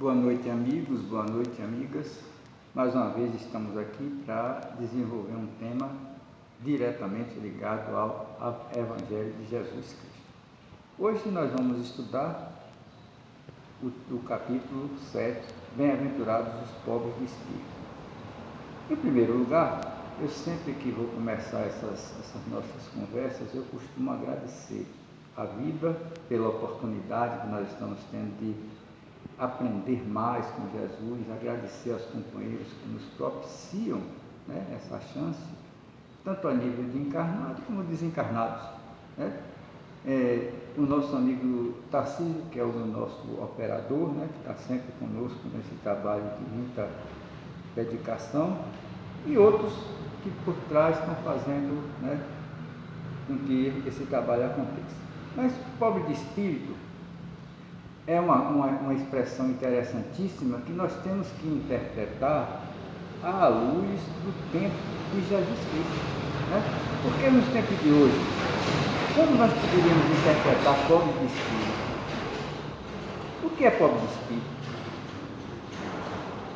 Boa noite, amigos, boa noite, amigas. Mais uma vez estamos aqui para desenvolver um tema diretamente ligado ao Evangelho de Jesus Cristo. Hoje nós vamos estudar o capítulo 7, Bem-aventurados os pobres de espírito. Em primeiro lugar, eu sempre que vou começar essas nossas conversas, eu costumo agradecer a vida pela oportunidade que nós estamos tendo de aprender mais com Jesus, agradecer aos companheiros que nos propiciam, essa chance, tanto a nível de encarnados como desencarnados. O nosso amigo Tarcísio, que é o nosso operador, que está sempre conosco nesse trabalho de muita dedicação, e outros que por trás estão fazendo com que esse trabalho aconteça. Mas pobre de espírito é uma expressão interessantíssima que nós temos que interpretar à luz do tempo de Jesus Cristo. Porque nos tempos de hoje, como nós poderíamos interpretar pobre de espírito? O que é pobre de espírito?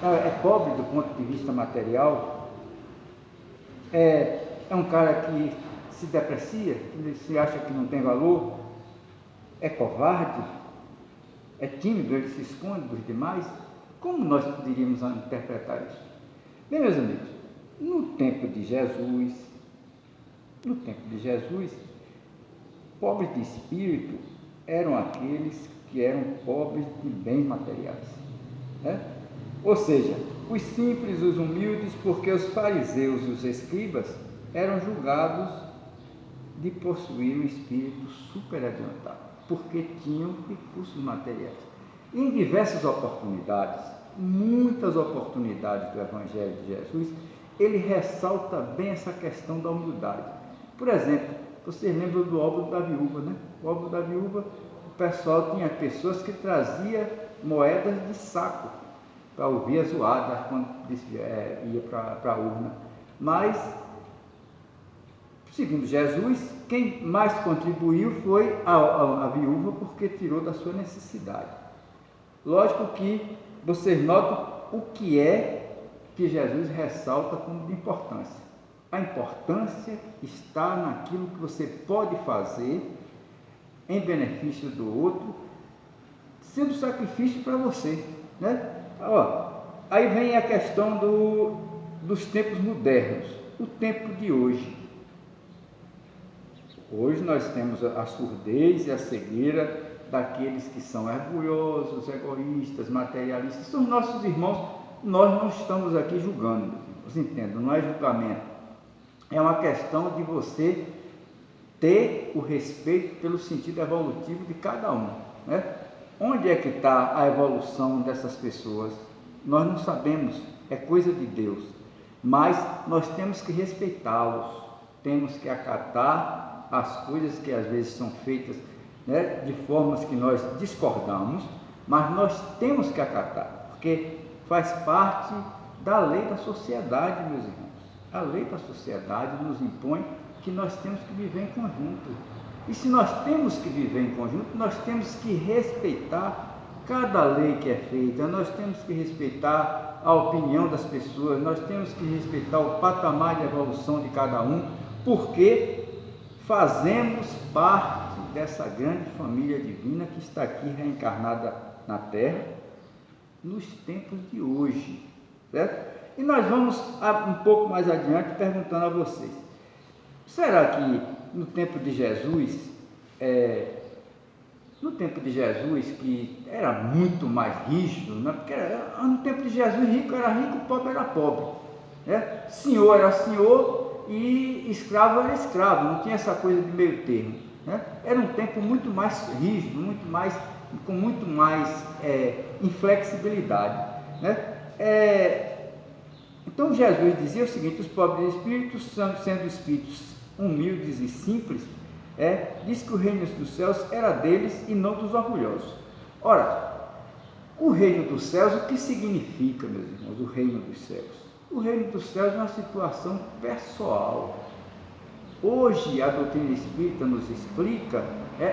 É pobre do ponto de vista material? É um cara que se deprecia, que se acha que não tem valor? É covarde? É tímido, ele se esconde dos demais? Como nós poderíamos interpretar isso? Bem, meus amigos, no tempo de Jesus, pobres de espírito eram aqueles que eram pobres de bens materiais. Ou seja, os simples, os humildes, porque os fariseus e os escribas eram julgados de possuir um espírito super adiantado, porque tinham recursos materiais. E em diversas oportunidades, muitas oportunidades do Evangelho de Jesus, ele ressalta bem essa questão da humildade. Por exemplo, vocês lembram do óbolo da viúva, O óbolo da viúva, o pessoal tinha pessoas que traziam moedas de saco para ouvir a zoada quando ia para a urna. Mas, segundo Jesus, quem mais contribuiu foi a viúva, porque tirou da sua necessidade. Lógico que vocês notam o que é que Jesus ressalta como de importância. A importância está naquilo que você pode fazer em benefício do outro, sendo sacrifício para você. Aí vem a questão dos tempos modernos, o tempo de hoje. Hoje nós temos a surdez e a cegueira daqueles que são orgulhosos, egoístas, materialistas. São nossos irmãos. Nós não estamos aqui julgando, vocês entendem? Não é julgamento. É uma questão de você ter o respeito pelo sentido evolutivo de cada um. Onde é que está a evolução dessas pessoas? Nós não sabemos, é coisa de Deus. Mas nós temos que respeitá-los, temos que acatar as coisas que às vezes são feitas de formas que nós discordamos, mas nós temos que acatar, porque faz parte da lei da sociedade, meus irmãos. A lei da sociedade nos impõe que nós temos que viver em conjunto. E se nós temos que viver em conjunto, nós temos que respeitar cada lei que é feita, nós temos que respeitar a opinião das pessoas, nós temos que respeitar o patamar de evolução de cada um, porque fazemos parte dessa grande família divina que está aqui reencarnada na Terra nos tempos de hoje, certo? E nós vamos um pouco mais adiante perguntando a vocês: será que no tempo de Jesus, que era muito mais rígido, porque no tempo de Jesus rico era rico, pobre era pobre, senhor era senhor e escravo era escravo, não tinha essa coisa de meio termo. Era um tempo muito mais rígido, com muito mais inflexibilidade. Então Jesus dizia o seguinte: os pobres de espírito, sendo espíritos humildes e simples, diz que o reino dos céus era deles e não dos orgulhosos. Ora, o reino dos céus, o que significa, meus irmãos, o reino dos céus? O reino dos céus é uma situação pessoal. Hoje a doutrina espírita nos explica,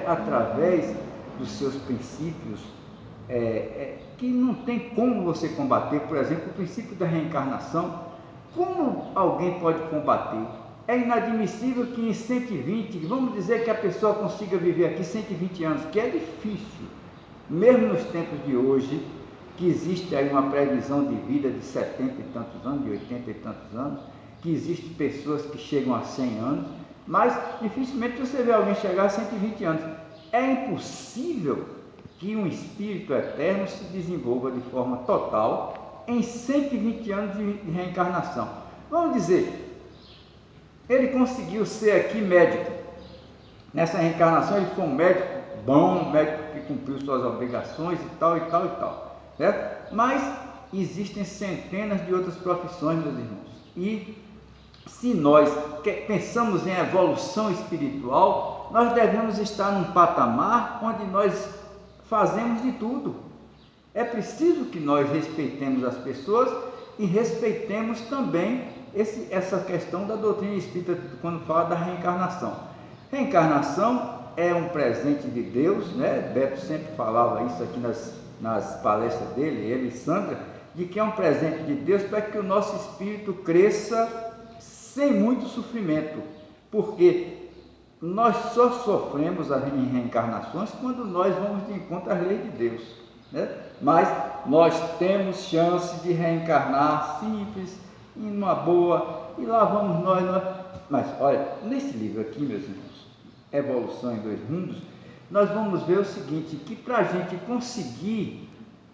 através dos seus princípios que não tem como você combater. Por exemplo, o princípio da reencarnação. Como alguém pode combater? É inadmissível que em 120, vamos dizer que a pessoa consiga viver aqui 120 anos, que é difícil, mesmo nos tempos de hoje, que existe aí uma previsão de vida de 70 e tantos anos, de 80 e tantos anos, que existem pessoas que chegam a 100 anos, mas dificilmente você vê alguém chegar a 120 anos. É impossível que um espírito eterno se desenvolva de forma total em 120 anos de reencarnação. Vamos dizer, ele conseguiu ser aqui médico. Nessa reencarnação ele foi um médico bom, um médico que cumpriu suas obrigações e tal, e tal, e tal. Certo? Mas existem centenas de outras profissões, meus irmãos. E se nós pensamos em evolução espiritual, nós devemos estar num patamar onde nós fazemos de tudo. É preciso que nós respeitemos as pessoas e respeitemos também essa questão da doutrina espírita, quando fala da reencarnação. Reencarnação é um presente de Deus, né? Beto sempre falava isso aqui nas palestras dele, ele e Sandra, de que é um presente de Deus para que o nosso espírito cresça sem muito sofrimento, porque nós só sofremos em reencarnações quando nós vamos de encontro às leis de Deus, né? Mas nós temos chance de reencarnar simples, numa boa, e lá vamos nós. Mas olha, nesse livro aqui, meus irmãos, Evolução em Dois Mundos, nós vamos ver o seguinte, que para a gente conseguir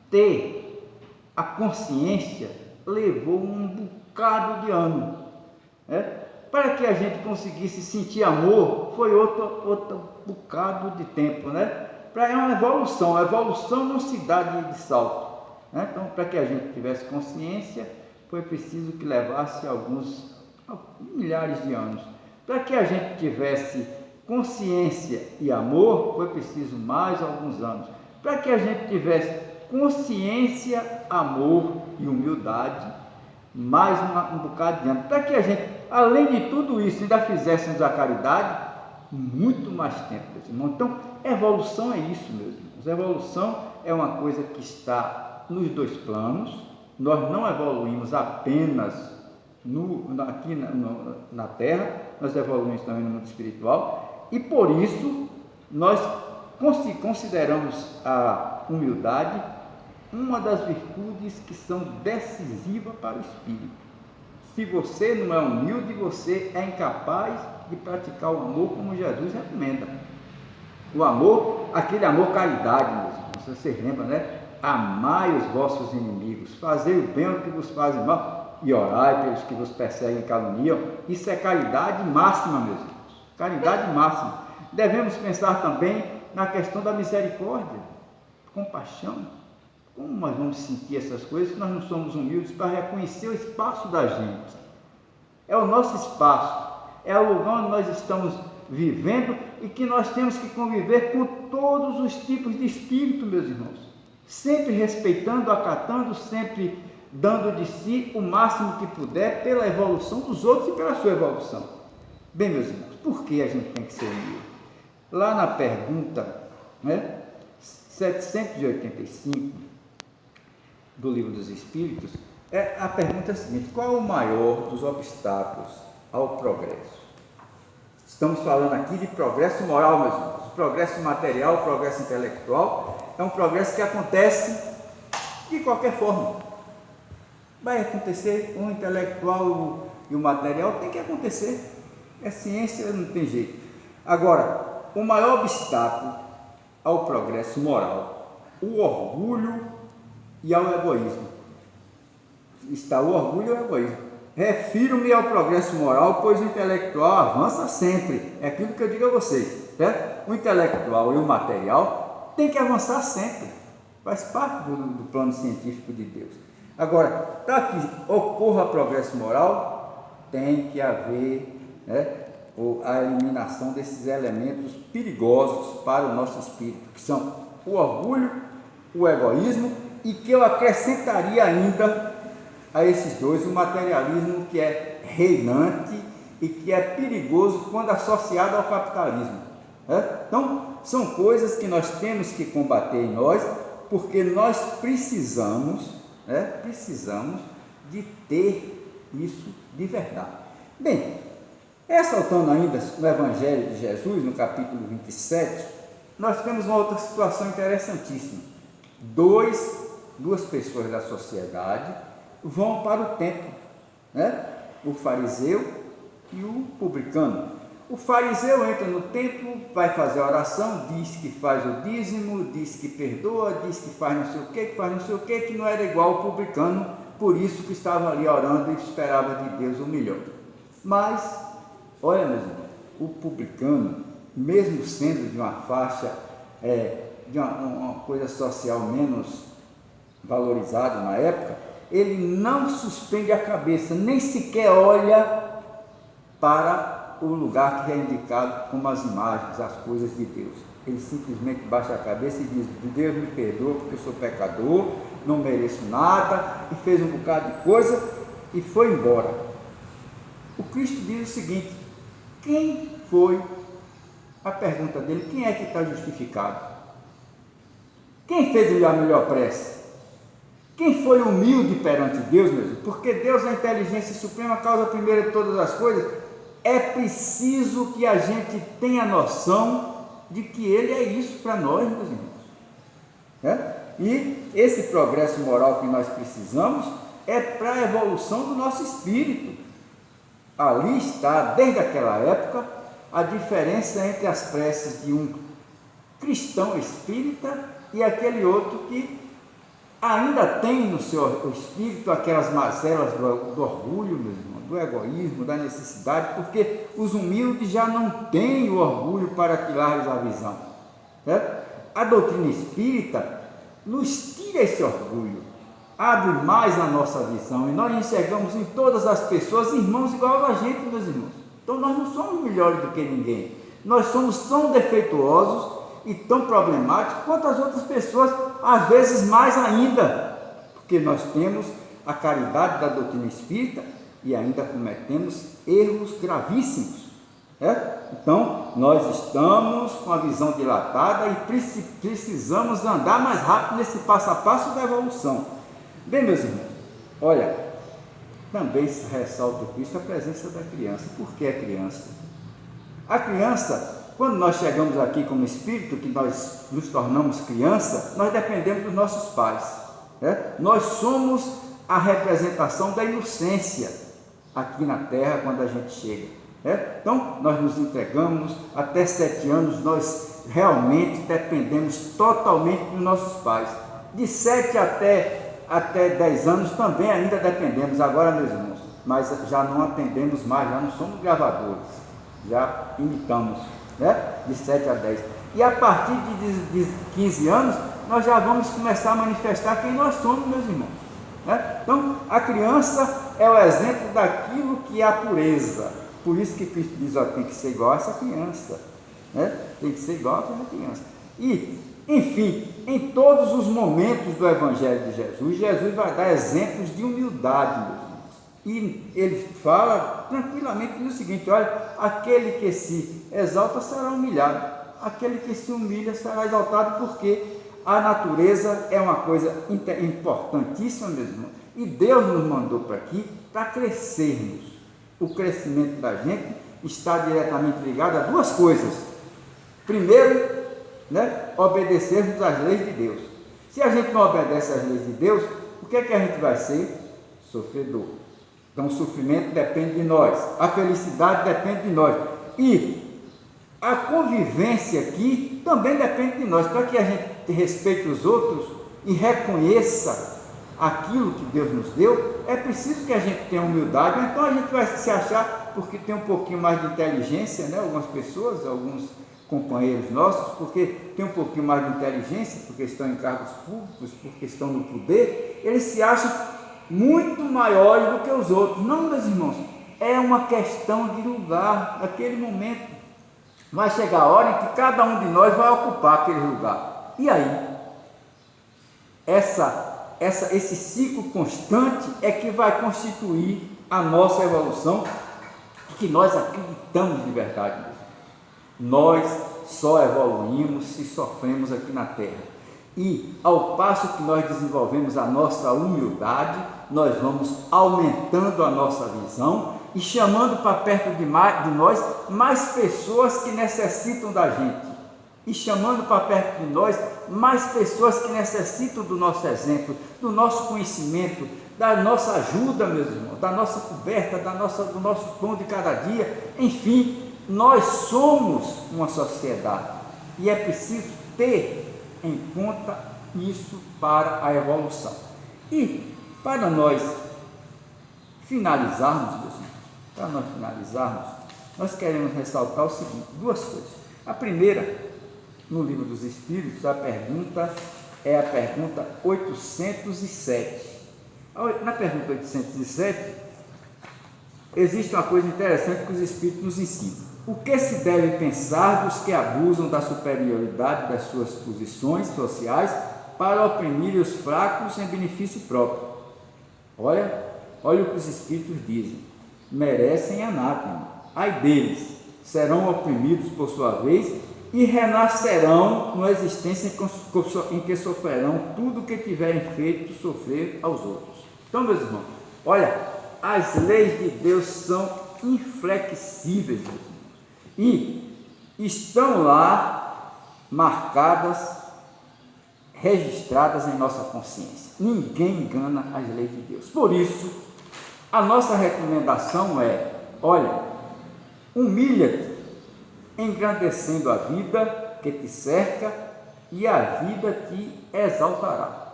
ter a consciência, levou um bocado de ano, né? Para que a gente conseguisse sentir amor, foi outro bocado de tempo, né? É uma evolução, a evolução não se dá de salto, né? Então, para que a gente tivesse consciência, foi preciso que levasse alguns milhares de anos. Para que a gente tivesse consciência e amor, foi preciso mais alguns anos. Para que a gente tivesse consciência, amor e humildade, mais um bocado de anos. Para que a gente, além de tudo isso, ainda fizéssemos a caridade, muito mais tempo, meus irmãos. Então, evolução é isso, meus irmãos. Evolução é uma coisa que está nos dois planos. Nós não evoluímos apenas aqui na Terra, nós evoluímos também no mundo espiritual, e por isso nós consideramos a humildade uma das virtudes que são decisivas para o espírito. Se você não é humilde, você é incapaz de praticar o amor como Jesus recomenda. O amor, aquele amor caridade, meus irmãos, vocês lembram, né? Amai os vossos inimigos, fazei o bem ao que vos fazem mal e orai pelos que vos perseguem e caluniam. Isso é caridade máxima, meus irmãos, caridade máxima. Devemos pensar também na questão da misericórdia, compaixão. Como nós vamos sentir essas coisas se nós não somos humildes para reconhecer o espaço da gente? É o nosso espaço, é o lugar onde nós estamos vivendo e que nós temos que conviver com todos os tipos de espírito, meus irmãos. Sempre respeitando, acatando, sempre dando de si o máximo que puder pela evolução dos outros e pela sua evolução. Bem, meus irmãos, por que a gente tem que ser humilde? Lá na pergunta, né, 785 do Livro dos Espíritos, a pergunta é a seguinte: qual é o maior dos obstáculos ao progresso? Estamos falando aqui de progresso moral, meus irmãos. O progresso material, o progresso intelectual é um progresso que acontece de qualquer forma. Vai acontecer o intelectual e o material, tem que acontecer. É ciência, não tem jeito. Agora, o maior obstáculo ao progresso moral, o orgulho e ao egoísmo. Está o orgulho e o egoísmo. Refiro-me ao progresso moral, pois o intelectual avança sempre. É aquilo que eu digo a vocês, certo? O intelectual e o material tem que avançar sempre. Faz parte do plano científico de Deus. Agora, para que ocorra progresso moral, tem que haver, né, a eliminação desses elementos perigosos para o nosso espírito, que são o orgulho, o egoísmo, e que eu acrescentaria ainda a esses dois o materialismo, que é reinante e que é perigoso quando associado ao capitalismo. Então, são coisas que nós temos que combater em nós porque nós precisamos de ter isso de verdade. Bem, ressaltando ainda no Evangelho de Jesus, no capítulo 27, nós temos uma outra situação interessantíssima. Duas pessoas da sociedade vão para o templo, o fariseu e o publicano. O fariseu entra no templo, vai fazer a oração, diz que faz o dízimo, diz que perdoa, diz que faz não sei o que, que não era igual ao publicano, por isso que estava ali orando e esperava de Deus o melhor. Mas, olha meus irmãos, o publicano, mesmo sendo de uma faixa, de uma coisa social menos valorizada na época, ele não suspende a cabeça, nem sequer olha para o lugar que é indicado como as imagens, as coisas de Deus. Ele simplesmente baixa a cabeça e diz: Deus me perdoa porque eu sou pecador, não mereço nada, e fez um bocado de coisa e foi embora. O Cristo diz o seguinte: quem foi, a pergunta dele, quem é que está justificado? Quem fez a melhor prece? Quem foi humilde perante Deus, meu irmão? Porque Deus é a inteligência suprema, causa primeira de todas as coisas. É preciso que a gente tenha noção de que Ele é isso para nós, meus irmãos. E esse progresso moral que nós precisamos é para a evolução do nosso espírito. Ali está, desde aquela época, a diferença entre as preces de um cristão espírita e aquele outro que ainda tem no seu espírito aquelas mazelas do orgulho, meu irmão, do egoísmo, da necessidade, porque os humildes já não têm o orgulho para tirar-lhes a visão. A doutrina espírita nos tira esse orgulho, abre mais a nossa visão, e nós enxergamos em todas as pessoas irmãos igual a gente, meus irmãos. Então nós não somos melhores do que ninguém, nós somos tão defeituosos e tão problemáticos quanto as outras pessoas, às vezes mais ainda, porque nós temos a caridade da doutrina espírita e ainda cometemos erros gravíssimos. Então nós estamos com a visão dilatada e precisamos andar mais rápido nesse passo a passo da evolução. Bem, meus irmãos, olha, também se ressalta o Cristo a presença da criança. Por que a criança? A criança, quando nós chegamos aqui como espírito, que nós nos tornamos criança, nós dependemos dos nossos pais. Nós somos a representação da inocência aqui na Terra quando a gente chega. Então, nós nos entregamos, até 7 anos nós realmente dependemos totalmente dos nossos pais. De 7 até 10 anos também ainda dependemos, agora, meus irmãos, mas já não atendemos mais, já não somos gravadores, já imitamos. De 7 a 10. E a partir de 15 anos, nós já vamos começar a manifestar quem nós somos, meus irmãos. Então, a criança é o exemplo daquilo que é a pureza. Por isso que Cristo diz: tem que ser igual a essa criança. Tem que ser igual a essa criança. E, enfim, em todos os momentos do Evangelho de Jesus, Jesus vai dar exemplos de humildade, meus irmãos. E ele fala tranquilamente o seguinte: olha, aquele que se exalta será humilhado, aquele que se humilha será exaltado, porque a natureza é uma coisa importantíssima mesmo, e Deus nos mandou para aqui para crescermos. O crescimento da gente está diretamente ligado a duas coisas. Primeiro, obedecermos às leis de Deus. Se a gente não obedece às leis de Deus, o que é que a gente vai ser? Sofredor. Então o sofrimento depende de nós, a felicidade depende de nós, e a convivência aqui também depende de nós, para que a gente respeite os outros e reconheça aquilo que Deus nos deu. É preciso que a gente tenha humildade. Então a gente vai se achar, porque tem um pouquinho mais de inteligência, algumas pessoas, alguns companheiros nossos, porque tem um pouquinho mais de inteligência, porque estão em cargos públicos, porque estão no poder, eles se acham muito maiores do que os outros. Não, meus irmãos, é uma questão de lugar. Naquele momento vai chegar a hora em que cada um de nós vai ocupar aquele lugar. E aí, esse ciclo constante é que vai constituir a nossa evolução, que nós acreditamos de verdade. Nós só evoluímos se sofremos aqui na Terra. E ao passo que nós desenvolvemos a nossa humildade, nós vamos aumentando a nossa visão e chamando para perto de nós mais pessoas que necessitam da gente. E chamando para perto de nós mais pessoas que necessitam do nosso exemplo, do nosso conhecimento, da nossa ajuda, meus irmãos, da nossa coberta, do nosso pão de cada dia. Enfim, nós somos uma sociedade e é preciso ter em conta isso para a evolução. E para nós finalizarmos, nós queremos ressaltar o seguinte, duas coisas. A primeira, no Livro dos Espíritos, a pergunta é a pergunta 807. Na pergunta 807, existe uma coisa interessante que os Espíritos nos ensinam. O que se deve pensar dos que abusam da superioridade das suas posições sociais para oprimir os fracos em benefício próprio? Olha o que os Espíritos dizem. Merecem anátema. Ai deles, serão oprimidos por sua vez e renascerão numa existência em que sofrerão tudo o que tiverem feito sofrer aos outros. Então, meus irmãos, olha, as leis de Deus são inflexíveis, meus irmãos, e estão lá marcadas, registradas em nossa consciência. Ninguém engana as leis de Deus. Por isso, a nossa recomendação é, olha, humilha-te, engrandecendo a vida que te cerca e a vida te exaltará,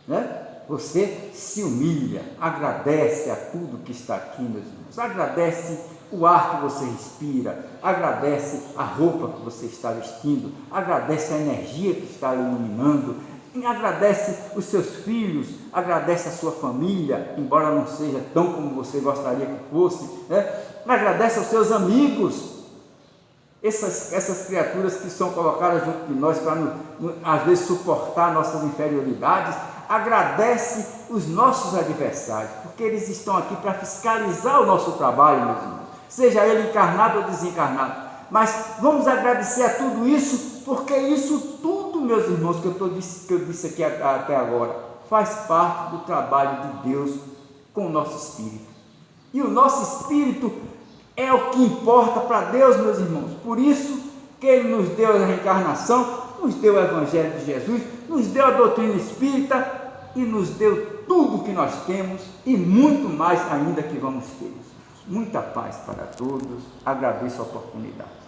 né? Você se humilha, agradece a tudo que está aqui, meus irmãos, agradece o ar que você respira, agradece a roupa que você está vestindo, agradece a energia que está iluminando, agradece os seus filhos, agradece a sua família, embora não seja tão como você gostaria que fosse, né? Agradece aos seus amigos, essas criaturas que são colocadas junto de nós para, às vezes, suportar nossas inferioridades. Agradece os nossos adversários, porque eles estão aqui para fiscalizar o nosso trabalho, meus irmãos, seja ele encarnado ou desencarnado. Mas vamos agradecer a tudo isso, porque isso tudo, meus irmãos, que eu disse aqui até agora, faz parte do trabalho de Deus com o nosso espírito. E o nosso espírito é o que importa para Deus, meus irmãos. Por isso que Ele nos deu a reencarnação, nos deu o Evangelho de Jesus, nos deu a doutrina espírita e nos deu tudo o que nós temos e muito mais ainda que vamos ter. Muita paz para todos. Agradeço a oportunidade.